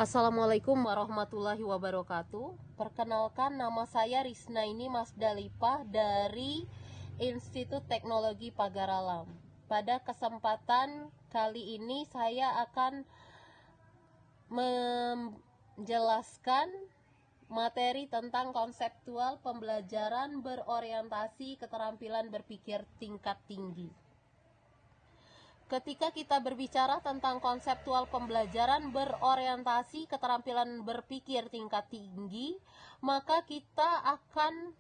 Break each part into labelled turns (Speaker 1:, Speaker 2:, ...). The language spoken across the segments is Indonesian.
Speaker 1: Assalamualaikum warahmatullahi wabarakatuh. Perkenalkan, nama saya Risnaini Masdalipah dari Institut Teknologi Pagaralam. Pada kesempatan kali ini saya akan menjelaskan materi tentang konseptual pembelajaran berorientasi keterampilan berpikir tingkat tinggi. Ketika kita berbicara tentang konseptual pembelajaran berorientasi keterampilan berpikir tingkat tinggi, maka kita akan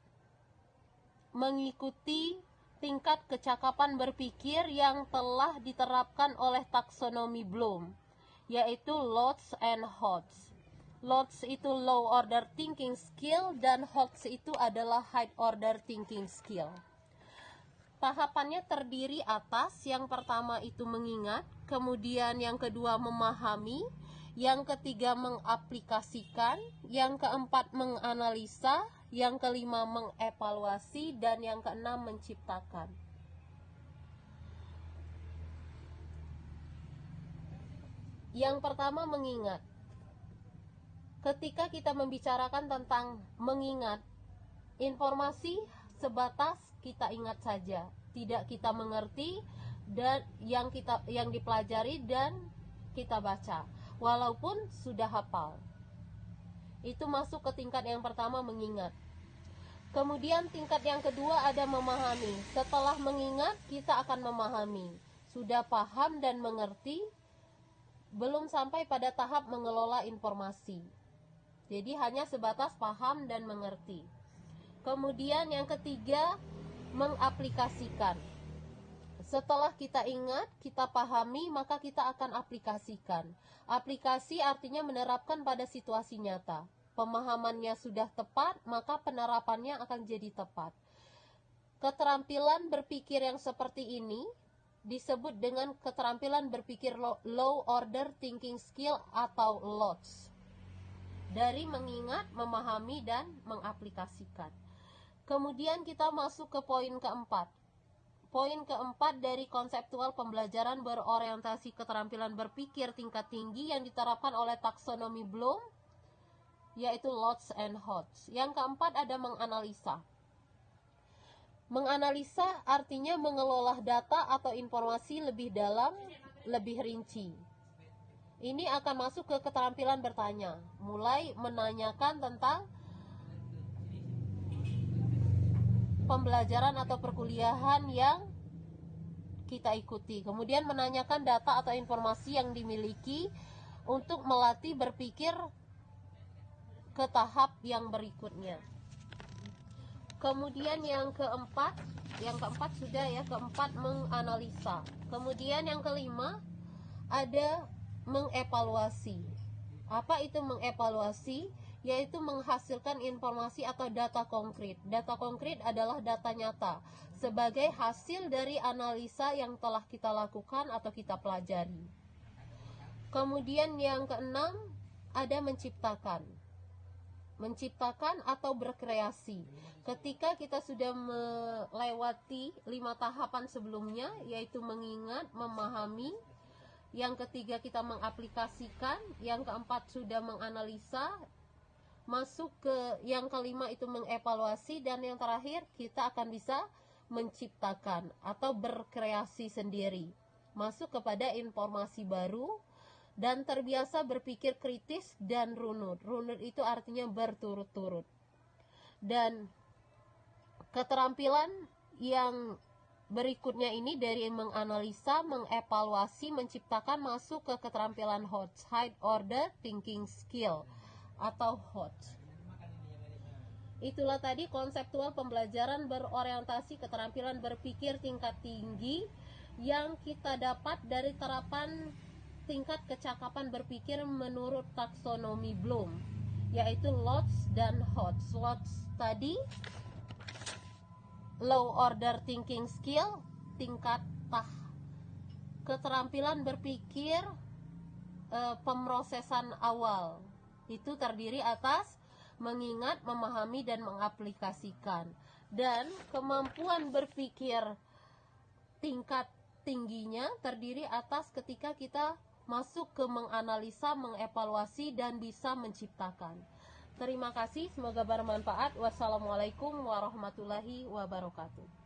Speaker 1: mengikuti tingkat kecakapan berpikir yang telah diterapkan oleh taksonomi Bloom, yaitu Lotz and Hodge. Lotz itu low order thinking skill dan Hodge itu adalah high order thinking skill. Tahapannya terdiri atas, yang pertama itu mengingat, kemudian yang kedua memahami, yang ketiga mengaplikasikan, yang keempat menganalisa, yang kelima mengevaluasi, dan yang keenam menciptakan. Yang pertama mengingat. Ketika kita membicarakan tentang mengingat, informasi sebatas kita ingat saja, tidak kita mengerti dan yang dipelajari dan kita baca, walaupun sudah hafal. Itu masuk ke tingkat yang pertama, mengingat. Kemudian tingkat yang kedua ada memahami. Setelah mengingat, kita akan memahami. Sudah paham dan mengerti, belum sampai pada tahap mengelola informasi. Jadi hanya sebatas paham dan mengerti. Kemudian yang ketiga, mengaplikasikan. Setelah kita ingat, kita pahami, maka kita akan aplikasikan. Aplikasi artinya menerapkan pada situasi nyata. Pemahamannya sudah tepat, maka penerapannya akan jadi tepat. Keterampilan berpikir yang seperti ini disebut dengan keterampilan berpikir low order thinking skill atau LOTS. Dari mengingat, memahami, dan mengaplikasikan. Kemudian kita masuk ke poin keempat. Poin keempat dari konseptual pembelajaran berorientasi keterampilan berpikir tingkat tinggi yang diterapkan oleh taksonomi Bloom, yaitu Lotz and Hodge. Yang keempat ada menganalisa. Menganalisa artinya mengelola data atau informasi lebih dalam, lebih rinci. Ini akan masuk ke keterampilan bertanya, mulai menanyakan tentang pembelajaran atau perkuliahan yang kita ikuti, kemudian menanyakan data atau informasi yang dimiliki untuk melatih berpikir ke tahap yang berikutnya. Kemudian yang keempat sudah ya, keempat menganalisa. Kemudian yang kelima ada mengevaluasi. Apa itu mengevaluasi? Yaitu menghasilkan informasi atau data konkret. Data konkret adalah data nyata sebagai hasil dari analisa yang telah kita lakukan atau kita pelajari. Kemudian yang keenam ada menciptakan. Menciptakan atau berkreasi. Ketika kita sudah melewati 5 tahapan sebelumnya, yaitu mengingat, memahami, yang ketiga kita mengaplikasikan, yang keempat sudah menganalisa, masuk ke yang kelima itu mengevaluasi, dan yang terakhir kita akan bisa menciptakan atau berkreasi sendiri, masuk kepada informasi baru dan terbiasa berpikir kritis dan runut. Runut itu artinya berturut-turut. Dan keterampilan yang berikutnya ini dari menganalisa, mengevaluasi, menciptakan masuk ke keterampilan Hodge, high order thinking skill atau Hodge. Itulah tadi konseptual pembelajaran berorientasi keterampilan berpikir tingkat tinggi yang kita dapat dari terapan tingkat kecakapan berpikir menurut taksonomi Bloom, yaitu Lotz dan Hodge. Lotz tadi low order thinking skill, tingkat keterampilan berpikir pemrosesan awal. Itu terdiri atas mengingat, memahami, dan mengaplikasikan. Dan kemampuan berpikir tingkat tingginya terdiri atas ketika kita masuk ke menganalisa, mengevaluasi, dan bisa menciptakan. Terima kasih, semoga bermanfaat. Wassalamualaikum warahmatullahi wabarakatuh.